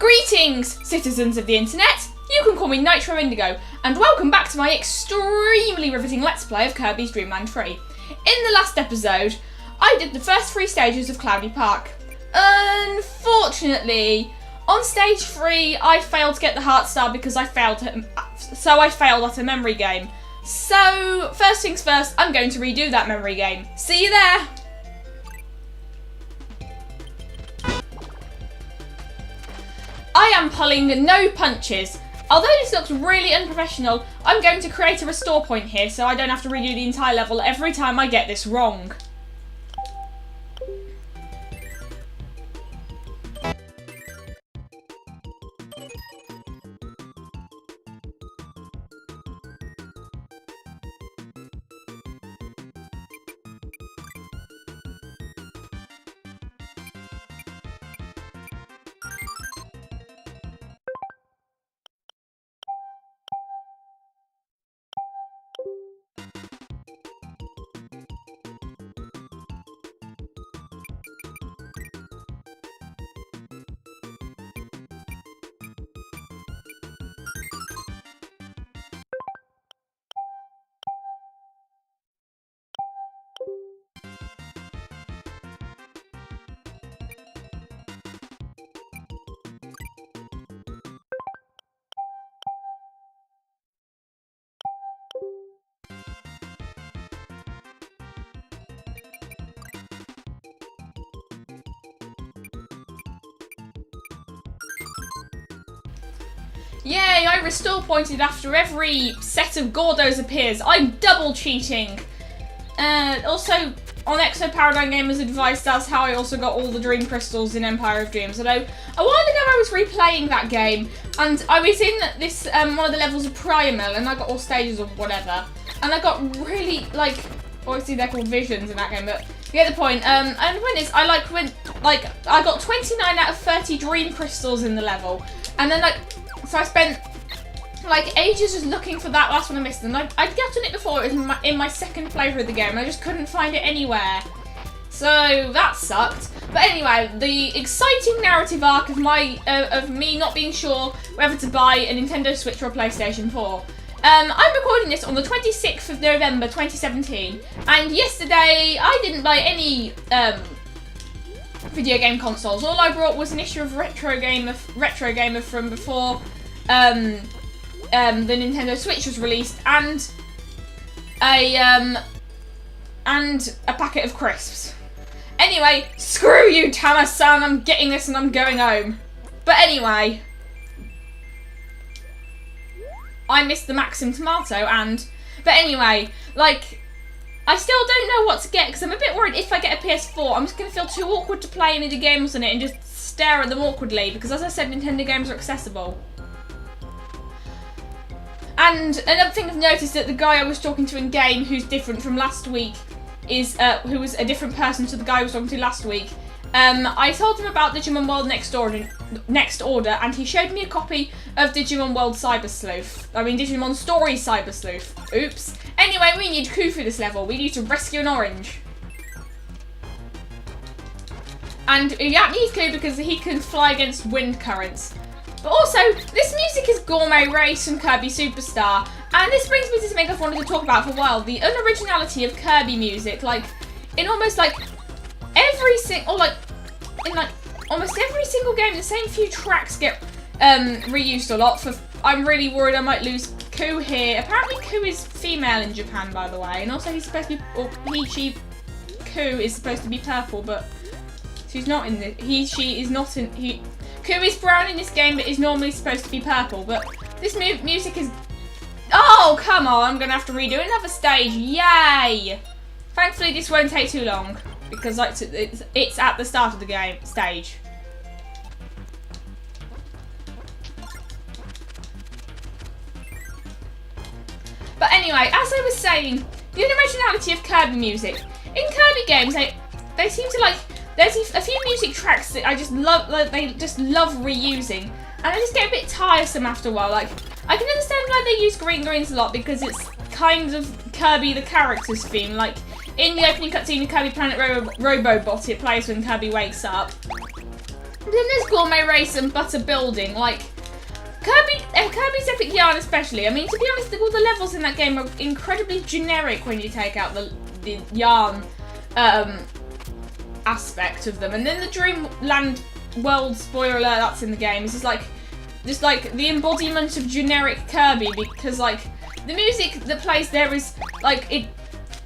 Greetings, citizens of the internet! You can call me Nitro Indigo, and welcome back to my extremely riveting Let's Play of Kirby's Dream Land 3. In the last episode, I did the first 3 stages of Cloudy Park. Unfortunately, on stage 3, I failed to get the Heart Star because I failed at a memory game. So, first things first, I'm going to redo that memory game. See you there! I am pulling no punches. Although this looks really unprofessional, I'm going to create a restore point here so I don't have to redo the entire level every time I get this wrong. Yay, I restore pointed after every set of Gordos appears. I'm double cheating. Also, on Exo Paradigm Gamers Advice, that's how I also got all the Dream Crystals in Empire of Dreams. Although, a while ago I was replaying that game, and I was in this, one of the levels of Primal, and I got all stages or whatever. And I got really, obviously they're called visions in that game, but you get the point. And the point is, I got 29 out of 30 Dream Crystals in the level. And then, so I spent ages just looking for that last one I missed, and I'd gotten it before. It was in my second playthrough of the game, and I just couldn't find it anywhere. So that sucked. But anyway, the exciting narrative arc of me not being sure whether to buy a Nintendo Switch or a PlayStation 4. I'm recording this on the 26th of November 2017, and yesterday I didn't buy any video game consoles. All I brought was an issue of Retro Gamer from before the Nintendo Switch was released, and a packet of crisps. Anyway, screw you, Tama-san, I'm getting this and I'm going home. But anyway, I missed the Maxim Tomato, but anyway, I still don't know what to get, because I'm a bit worried if I get a PS4, I'm just going to feel too awkward to play any of the games on it and just stare at them awkwardly, because as I said, Nintendo games are accessible. And another thing I've noticed, that the guy I was talking to in game, who's different from last week, who was a different person to the guy I was talking to last week. I told him about Digimon World Next Order, and he showed me a copy of Digimon World Digimon Story Cyber Sleuth. Oops. Anyway, we need Ku for this level. We need to rescue an orange. And yeah, need Ku because he can fly against wind currents. But also, this music is Gourmet Race from Kirby Superstar, and this brings me to something I've wanted to talk about for a while: the unoriginality of Kirby music. In almost almost every single game, the same few tracks get reused a lot. I'm really worried I might lose Ku here. Apparently, Ku is female in Japan, by the way, and also he's supposed to be, Ku is supposed to be purple, but she's not in the. She is not in. Ku is brown in this game, but is normally supposed to be purple. But this music is. Oh, come on! I'm gonna have to redo another stage. Yay! Thankfully, this won't take too long because it's at the start of the game stage. But anyway, as I was saying, the originality of Kirby music. In Kirby games, they seem to there's a few music tracks that I just love, they just love reusing, and I just get a bit tiresome after a while. I can understand why they use Green Greens a lot, because it's kind of Kirby the character's theme. In the opening cutscene of Kirby Planet Robobot, it plays when Kirby wakes up. Then there's Gourmet Race and Butter Building. Like, Kirby's Epic Yarn especially. I mean, to be honest, all the levels in that game are incredibly generic when you take out the yarn aspect of them. And then the Dreamland World, spoiler alert, that's in the game. It's just like the embodiment of generic Kirby, because like the music that plays there is like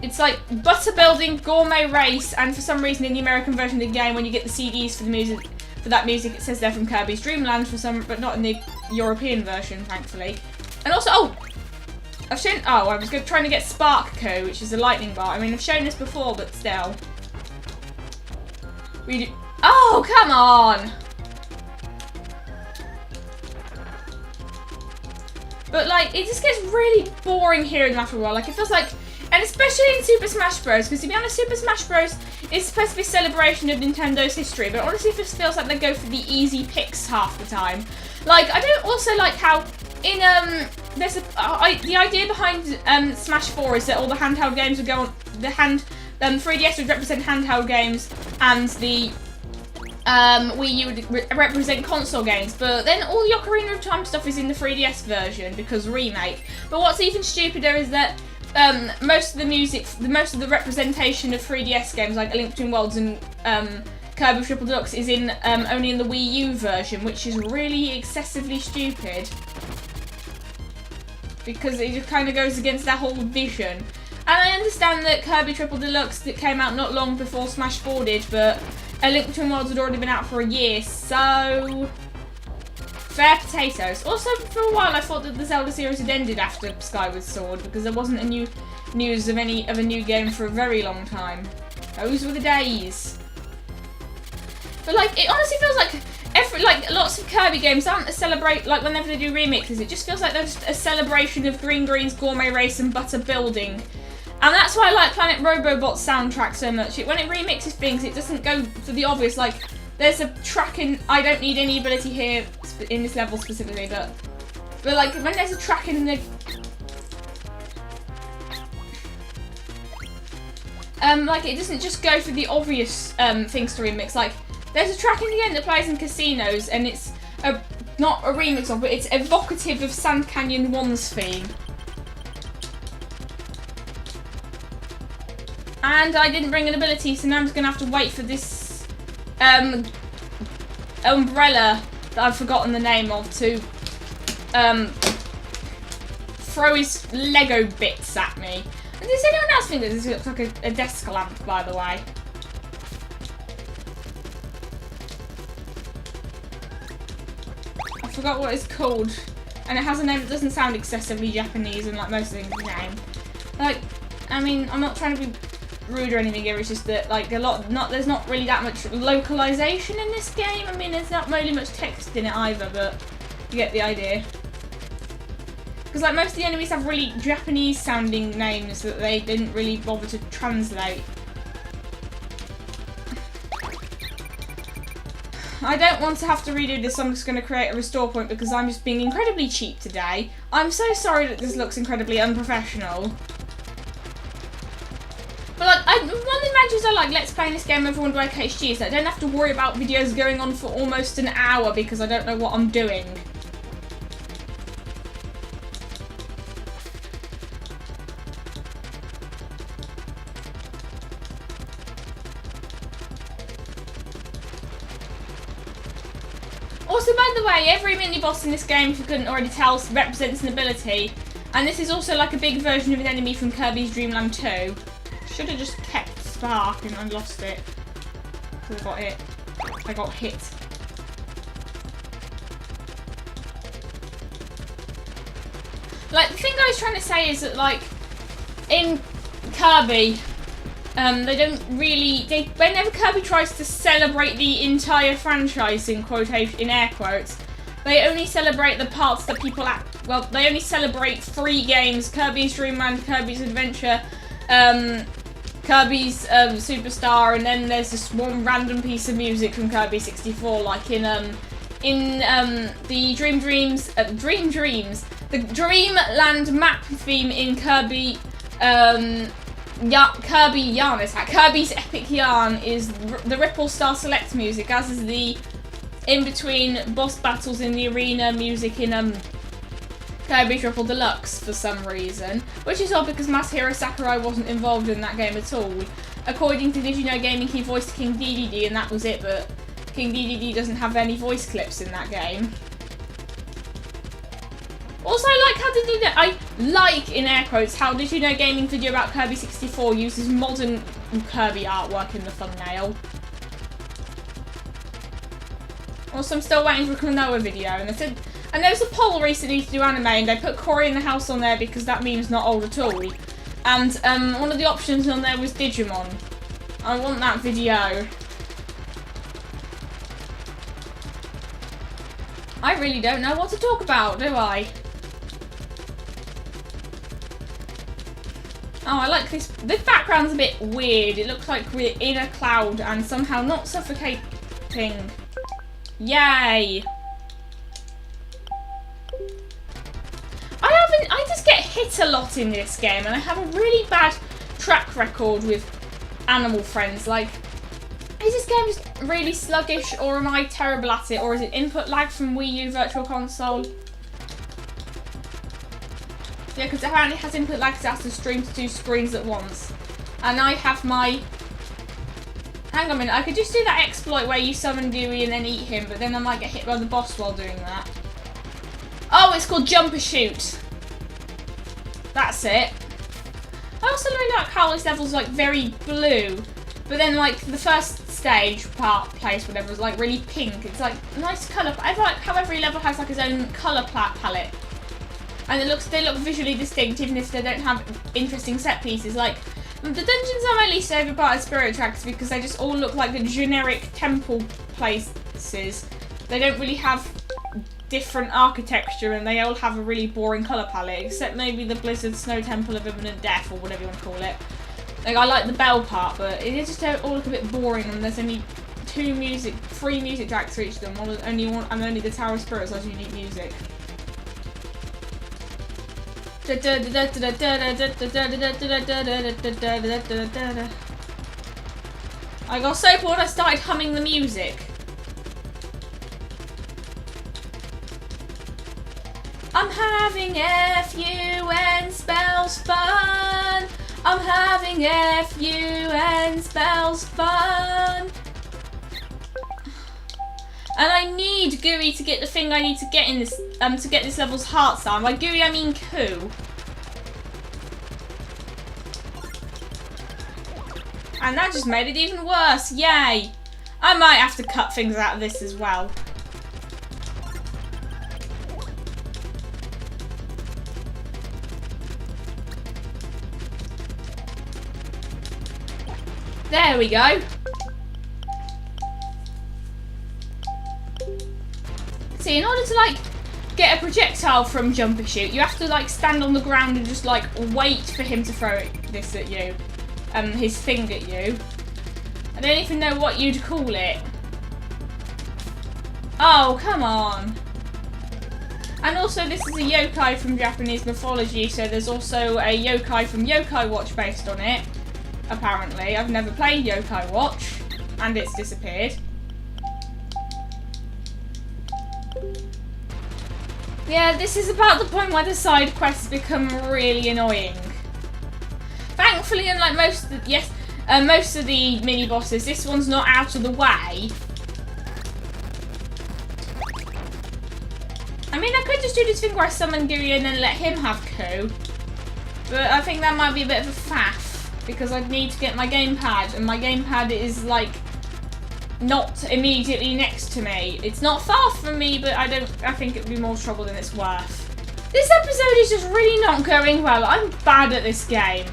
it's like Butter Building, Gourmet Race, and for some reason in the American version of the game, when you get the CDs for the music, for that music, it says they're from Kirby's Dream Land but not in the European version, thankfully. And also, I was trying to get Spark Co, which is a lightning bar. I mean, I've shown this before, but still. Oh, come on! But like, it just gets really boring here after a while. Like, it feels like, and especially in Super Smash Bros. Because to be honest, Super Smash Bros. Is supposed to be a celebration of Nintendo's history, but honestly, it just feels like they go for the easy picks half the time. Like, I don't also like how in there's the idea behind Smash 4 is that all the handheld games would go on the 3DS would represent handheld games, and the Wii U would represent console games, but then all the Ocarina of Time stuff is in the 3DS version because remake. But what's even stupider is that most of the representation of 3DS games, like A Link Between Worlds and Kirby Triple Deluxe, is in only in the Wii U version, which is really excessively stupid because it just kind of goes against that whole vision. And I understand that Kirby Triple Deluxe that came out not long before Smash 4 did, but A Link Between Worlds had already been out for a year, so fair potatoes. Also, for a while I thought that the Zelda series had ended after Skyward Sword because there wasn't a new news of a new game for a very long time. Those were the days. But like, it honestly feels like lots of Kirby games aren't a celebrate, like whenever they do remixes, it just feels like there's a celebration of Green Green's Gourmet Race and Butter Building. And that's why I like Planet Robobot's soundtrack so much. When it remixes things, it doesn't go for the obvious, like, there's a track in, I don't need any ability here in this level specifically, but like, when there's a track in the, like, it doesn't just go for the obvious things to remix. Like, there's a track in the end that plays in casinos, and it's not a remix of, but it's evocative of Sand Canyon 1's theme. And I didn't bring an ability, so now I'm just gonna have to wait for this umbrella that I've forgotten the name of to throw his Lego bits at me. And does anyone else think that this looks like a desk lamp, by the way? I forgot what it's called, and it has a name that doesn't sound excessively Japanese, and like most things name. Like, I mean, I'm not trying to be rude or anything here, it's just that like there's not really that much localization in this game. I mean, there's not really much text in it either, but you get the idea. Because like most of the enemies have really Japanese sounding names that they didn't really bother to translate. I don't want to have to redo this, so I'm just going to create a restore point because I'm just being incredibly cheap today. I'm so sorry that this looks incredibly unprofessional. But like, one of the advantages I like Let's Play this game over Wonder Egg HD is that I don't have to worry about videos going on for almost an hour because I don't know what I'm doing. Also, by the way, every mini-boss in this game, if you couldn't already tell, represents an ability. And this is also like a big version of an enemy from Kirby's Dream Land 2. Should have just kept Spark and I lost it. So I got hit. Like, the thing I was trying to say is that, like, in Kirby, they don't really, whenever Kirby tries to celebrate the entire franchise in air quotes, they only celebrate the parts that people they only celebrate 3 games: Kirby's Dream Land, Kirby's Adventure, Kirby's Superstar, and then there's this one random piece of music from Kirby 64, like in the Dreamland map theme in Kirby Kirby Yarn Attack. Kirby's Epic Yarn is the Ripple Star Select music, as is the in between boss battles in the arena music in Kirby Triple Deluxe for some reason, which is odd because Masahiro Sakurai wasn't involved in that game at all. According to Did You Know Gaming, he voiced King DDD and that was it, but King DDD doesn't have any voice clips in that game. Also, I like, in air quotes, how Did You Know Gaming video about Kirby 64 uses modern Kirby artwork in the thumbnail. Also, I'm still waiting for a Klonoa video, and there was a poll recently to do anime, and they put Cory in the House on there because that meme's not old at all. And one of the options on there was Digimon. I want that video. I really don't know what to talk about, do I? Oh, I like this. This background's a bit weird. It looks like we're in a cloud and somehow not suffocating. Yay! I just get hit a lot in this game, and I have a really bad track record with animal friends. Like, is this game just really sluggish, or am I terrible at it, or is it input lag from Wii U Virtual Console? Yeah, because apparently it has input lag because it has to stream to 2 screens at once. And I have my... Hang on a minute, I could just do that exploit where you summon Gooey and then eat him, but then I might get hit by the boss while doing that. Oh, it's called Jump and Shoot. That's it. I also really like how this level's like very blue, but then like the first stage, place, whatever, is like really pink. It's like nice colour. I like how every level has like its own colour palette. And they look visually distinct even if they don't have interesting set pieces. Like, the dungeons are my least favourite part of Spirit Tracks because they just all look like the generic temple places. They don't really have different architecture and they all have a really boring colour palette, except maybe the Blizzard Snow Temple of Imminent Death or whatever you want to call it. Like, I like the bell part, but it just all look a bit boring and there's only 3 music tracks for each of them. Only the Tower of Spirits has unique music. I got so bored I started humming the music. I'm having FUN spells fun. I'm having FUN spells fun. And I need Gooey to get the thing I need to get in this to get this level's heart sound. By Gooey I mean Coo. And that just made it even worse. Yay! I might have to cut things out of this as well. There we go. See, in order to like get a projectile from Jump and Shoot, you have to like stand on the ground and just like wait for him to throw this at you, his thing at you. I don't even know what you'd call it. Oh, come on. And also, this is a yokai from Japanese mythology, so there's also a yokai from Yokai Watch based on it. Apparently, I've never played Yokai Watch, and it's disappeared. Yeah, this is about the point where the side quests become really annoying. Thankfully, unlike most of the mini bosses, this one's not out of the way. I mean, I could just do this thing where I summon Gooey and then let him have Coo, but I think that might be a bit of a faff because I'd need to get my gamepad, and my gamepad is like not immediately next to me. It's not far from me, but I think it'd be more trouble than it's worth. This episode is just really not going well. I'm bad at this game.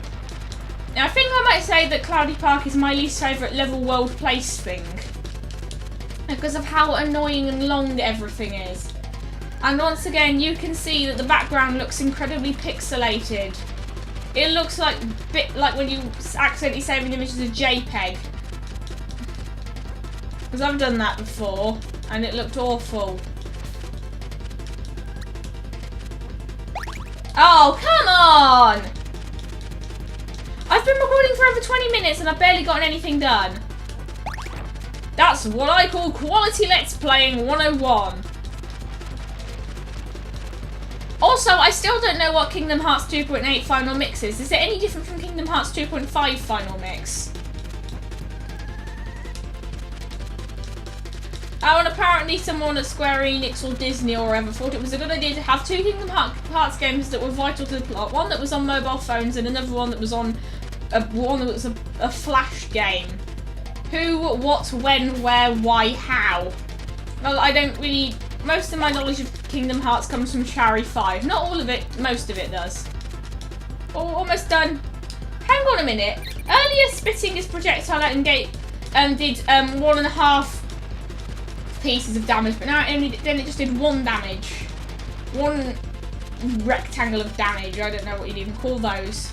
Now, I think I might say that Cloudy Park is my least favourite level world place thing because of how annoying and long everything is. And once again, you can see that the background looks incredibly pixelated. It looks like when you accidentally save an image as a JPEG. Because I've done that before, and it looked awful. Oh, come on! I've been recording for over 20 minutes and I've barely gotten anything done. That's what I call quality Let's Playing 101. Also, I still don't know what Kingdom Hearts 2.8 Final Mix is. Is it any different from Kingdom Hearts 2.5 Final Mix? Oh, and apparently someone at Square Enix or Disney or whatever thought it was a good idea to have two Kingdom Hearts games that were vital to the plot. One that was on mobile phones and another one that was on a Flash game. Who, what, when, where, why, how? Well, I don't really... Most of my knowledge of Kingdom Hearts comes from Chari 5. Not all of it, most of it does. Oh, almost done. Hang on a minute. Earlier, spitting his projectile out and did 1.5 pieces of damage, but now then it just did 1 damage. 1 rectangle of damage. I don't know what you'd even call those.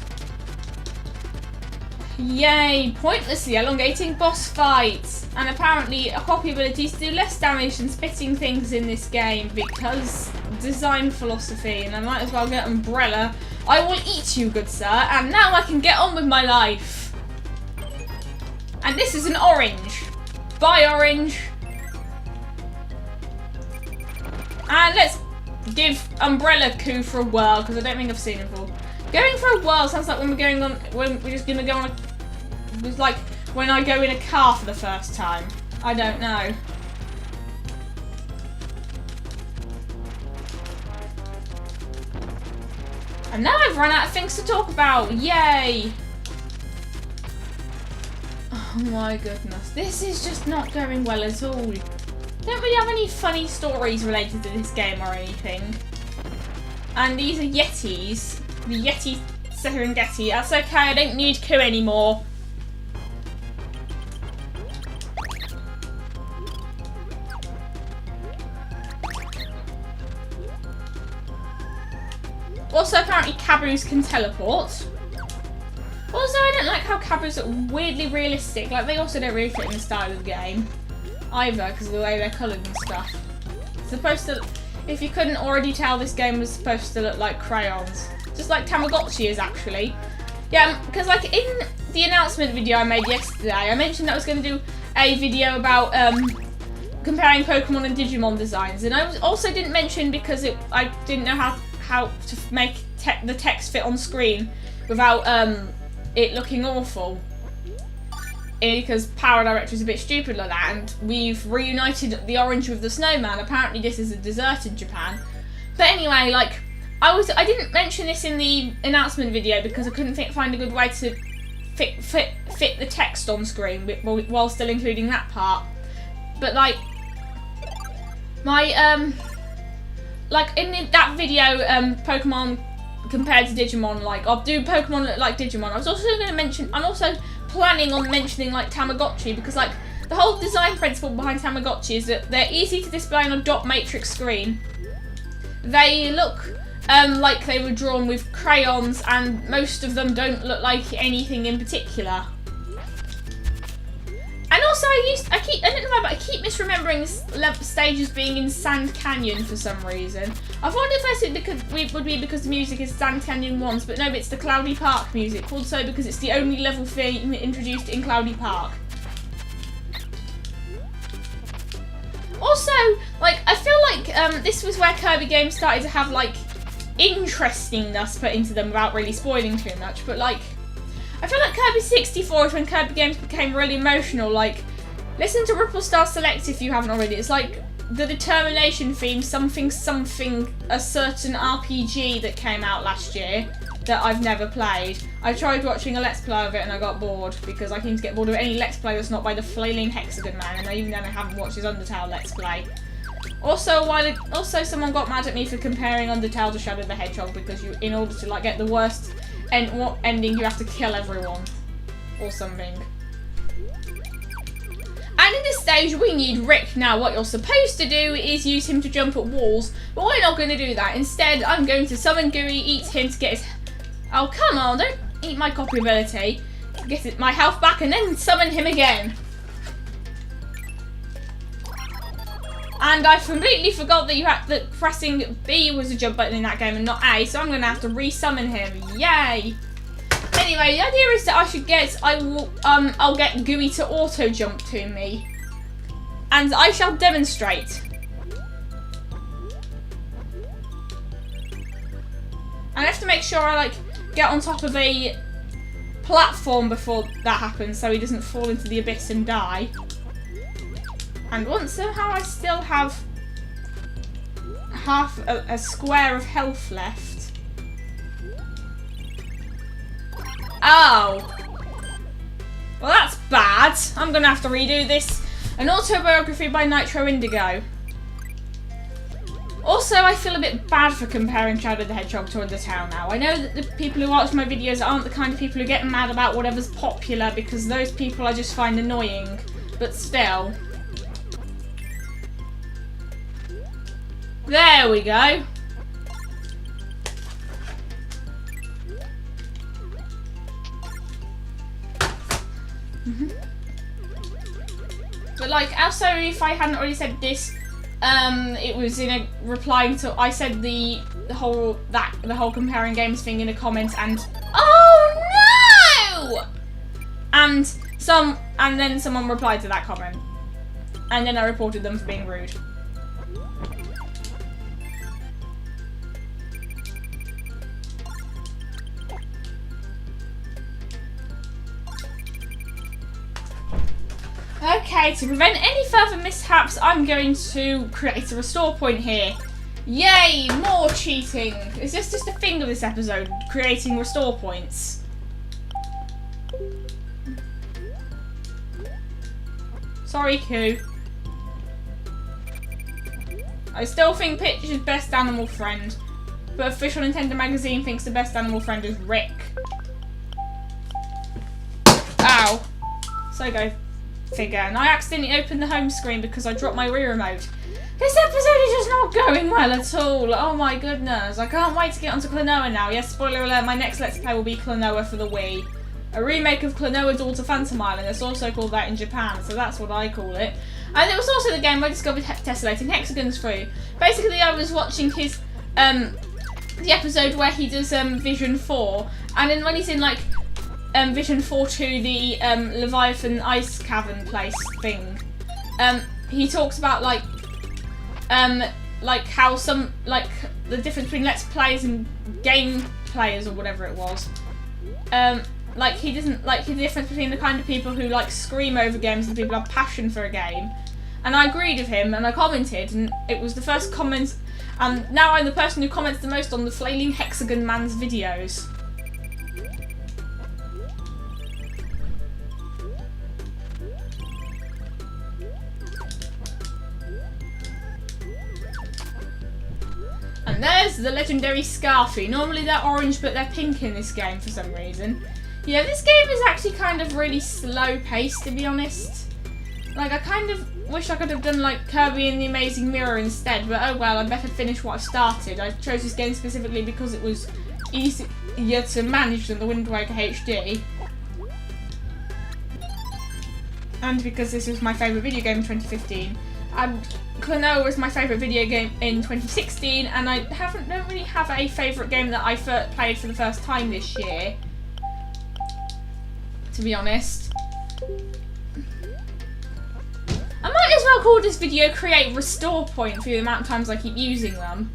Yay! Pointlessly elongating boss fights. And apparently copy abilities do less damage than spitting things in this game because design philosophy, and I might as well get Umbrella. I will eat you, good sir, and now I can get on with my life. And this is an orange. Bye, orange. And let's give Umbrella Coup for a whirl, because I don't think I've seen it before. Going for a whirl sounds like when we're just gonna go on a... It was like when I go in a car for the first time. I don't know. And now I've run out of things to talk about. Yay! Oh my goodness. This is just not going well at all. Don't really have any funny stories related to this game or anything. And these are Yetis. The Yeti Serengeti. That's okay, I don't need Coup anymore. Also, apparently Cabus can teleport. Also, I don't like how Cabus are weirdly realistic. Like, they also don't really fit in the style of the game either, because of the way they're coloured and stuff. It's supposed to... If you couldn't already tell, this game was supposed to look like crayons. Just like Tamagotchi is, actually. Yeah, because like in the announcement video I made yesterday, I mentioned that I was going to do a video about comparing Pokemon and Digimon designs. And I also didn't mention, because I didn't know how to make the text fit on screen without it looking awful. Because Power Director is a bit stupid like that, and we've reunited the orange with the snowman. Apparently this is a dessert in Japan. But anyway, like, I didn't mention this in the announcement video because I couldn't find a good way to fit the text on screen while still including that part. But like, my like in that video, Pokemon compared to Digimon, like I'll do Pokemon look like Digimon. I was also going to mention, I'm also planning on mentioning like Tamagotchi, because like the whole design principle behind Tamagotchi is that they're easy to display on a dot matrix screen. They look like they were drawn with crayons, and most of them don't look like anything in particular. And also I don't know why, but I keep misremembering this stage as being in Sand Canyon for some reason. I thought at first it would be because the music is Sand Canyon 1's, but no, it's the Cloudy Park music, called so because it's the only level theme introduced in Cloudy Park. Also, like, I feel like this was where Kirby games started to have, like, interestingness put into them without really spoiling too much, but, like, I feel like Kirby 64 is when Kirby games became really emotional. Like, listen to Ripple Star Select if you haven't already. It's like the Determination theme, something, a certain RPG that came out last year that I've never played. I tried watching a Let's Play of it and I got bored, because I seem to get bored of any Let's Play that's not by the Flailing Hexagon Man, and even then I haven't watched his Undertale Let's Play. Also, someone got mad at me for comparing Undertale to Shadow the Hedgehog, because in order to like get the worst ending, you have to kill everyone or something. And in this stage, we need Rick. Now, what you're supposed to do is use him to jump at walls, but we're not going to do that. Instead, I'm going to summon Gooey, eat him to get his... Oh, come on, don't eat my copy ability. Get my health back and then summon him again. And I completely forgot that pressing B was a jump button in that game and not A, so I'm going to have to re-summon him. Yay! Anyway, the idea is that I'll get Gooey to auto-jump to me. and I shall demonstrate. I have to make sure I like get on top of a platform before that happens so he doesn't fall into the abyss and die. And once somehow I still have half a square of health left. Oh. Well, that's bad. I'm going to have to redo this. An autobiography by Nitro Indigo. Also, I feel a bit bad for comparing Shadow the Hedgehog to Undertale now. I know that the people who watch my videos aren't the kind of people who get mad about whatever's popular because those people I just find annoying. But still. There we go. But like, also if I hadn't already said this, it was in a replying to I said the whole comparing games thing in a comment and oh no! And then someone replied to that comment. And then I reported them for being rude. Okay, to prevent any further mishaps, I'm going to create a restore point here. Yay, more cheating. Is this just a thing of this episode, creating restore points? Sorry, Koo. I still think Pitch is best animal friend, but official Nintendo magazine thinks the best animal friend is Rick. Ow. So go figure. And I accidentally opened the home screen because I dropped my Wii remote. This episode is just not going well at all. Oh my goodness. I can't wait to get onto Klonoa now. Yes, spoiler alert, my next Let's Play will be Klonoa for the Wii. A remake of Klonoa Daughter Phantom Island. It's also called that in Japan, so that's what I call it. And it was also the game I discovered Tessellating Hexagons through. Basically, I was watching his, the episode where he does, Vision 4. And then when he's in, like, Vision 4-2, the Leviathan Ice Cavern place thing. He talks about like how some the difference between Let's Players and game players or whatever it was. Like he doesn't like the difference between the kind of people who like scream over games and people have passion for a game. And I agreed with him and I commented and it was the first comment and now I'm the person who comments the most on the Flailing Hexagon Man's videos. And there's the legendary Scarfy. Normally they're orange, but they're pink in this game for some reason. Yeah, this game is actually kind of really slow-paced, to be honest. Like, I kind of wish I could have done, like, Kirby and the Amazing Mirror instead, but oh well, I better finish what I've started. I chose this game specifically because it was easier to manage than the Wind Waker HD. And because this was my favourite video game in 2015. And Klonoa was my favourite video game in 2016, and I don't really have a favourite game that I played for the first time this year, to be honest. I might as well call this video Create Restore Point for the amount of times I keep using them.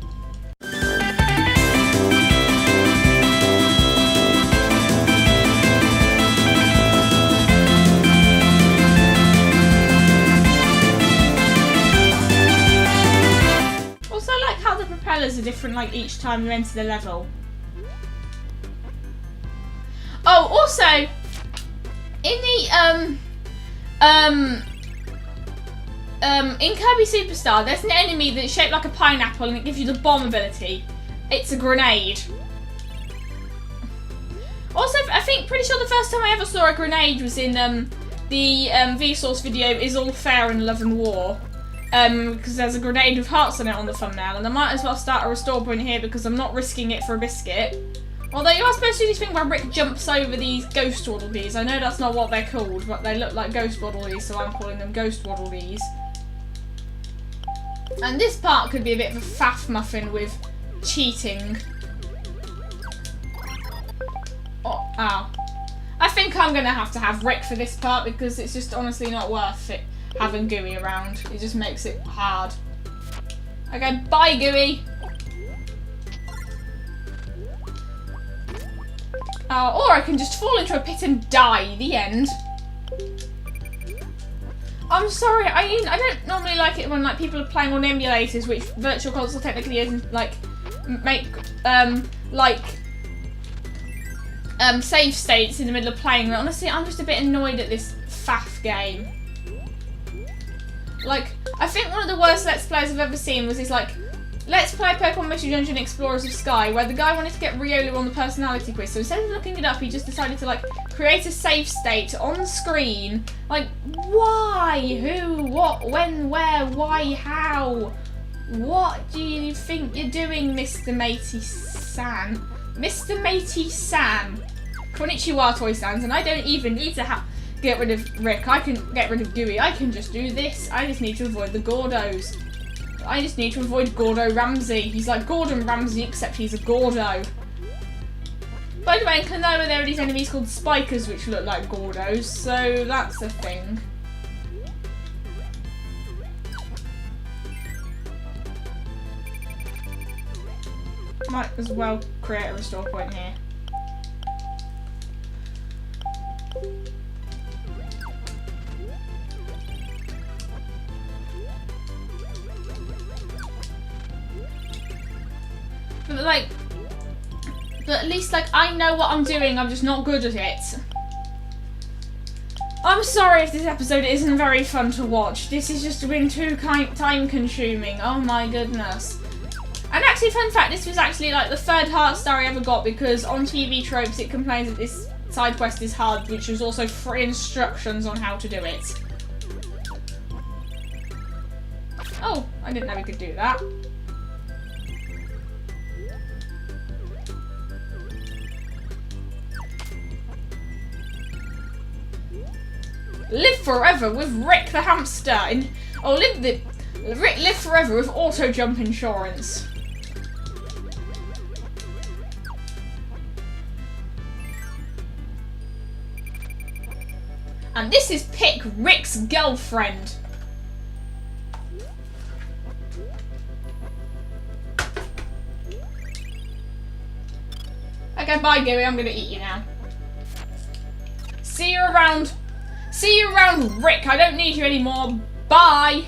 Propellers are different like each time you enter the level. Oh, also in the in Kirby Superstar there's an enemy that's shaped like a pineapple and it gives you the bomb ability. It's a grenade. Also, I think pretty sure the first time I ever saw a grenade was in the Vsauce video Is All Fair in Love and War. Because there's a grenade with hearts on it on the thumbnail, and I might as well start a restore point here because I'm not risking it for a biscuit. Although you are supposed to do this thing where Rick jumps over these ghost waddle bees. I know that's not what they're called, but they look like ghost waddle bees, so I'm calling them ghost waddle bees. And this part could be a bit of a faff muffin with cheating. Oh, ow. I think I'm going to have Rick for this part because it's just honestly not worth it. having Gooey around. It just makes it hard. Okay, bye Gooey. Or I can just fall into a pit and die. The end. I'm sorry, I don't normally like it when like people are playing on emulators, which Virtual Console technically isn't, like make save states in the middle of playing. But honestly, I'm just a bit annoyed at this faff game. Like, I think one of the worst Let's Plays I've ever seen was this, like, Let's Play Pokemon Mystery Dungeon Explorers of Sky, where the guy wanted to get Riolu on the personality quiz, so instead of looking it up, he just decided to, like, create a save state on screen. Like, why? Who? What? When? Where? Why? How? What do you think you're doing, Mr. Matey-san? Mr. Matey-san. Konnichiwa, Toy-sans, and I don't even need to get rid of Rick. I can get rid of Gooey. I can just do this. I just need to avoid the Gordos. I just need to avoid Gordo Ramsay. He's like Gordon Ramsay, except he's a Gordo. By the way, in Konoha there are these enemies called Spikers which look like Gordos, so that's a thing. Might as well create a restore point here. But at least, like, I know what I'm doing, I'm just not good at it. I'm sorry if this episode isn't very fun to watch. This has just been too time-consuming. Oh my goodness. And actually, fun fact, this was actually, like, the third heart star I ever got, because on TV Tropes it complains that this side quest is hard, which was also free instructions on how to do it. Oh, I didn't know we could do that. Live forever with Rick the hamster. Rick live forever with auto jump insurance. And this is Pick, Rick's girlfriend. Okay, bye Gooey, I'm gonna eat you now. See you around. See you around, Rick. I don't need you anymore. Bye.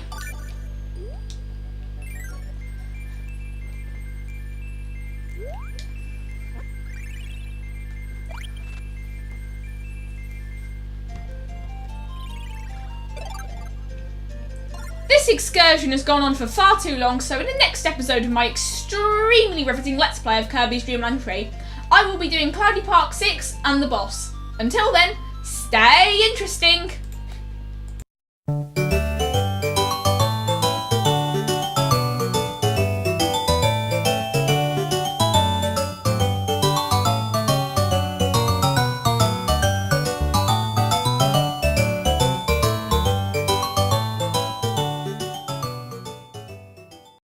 This excursion has gone on for far too long, so in the next episode of my extremely riveting Let's Play of Kirby's Dream Land 3, I will be doing Cloudy Park 6 and the boss. Until then, stay interesting!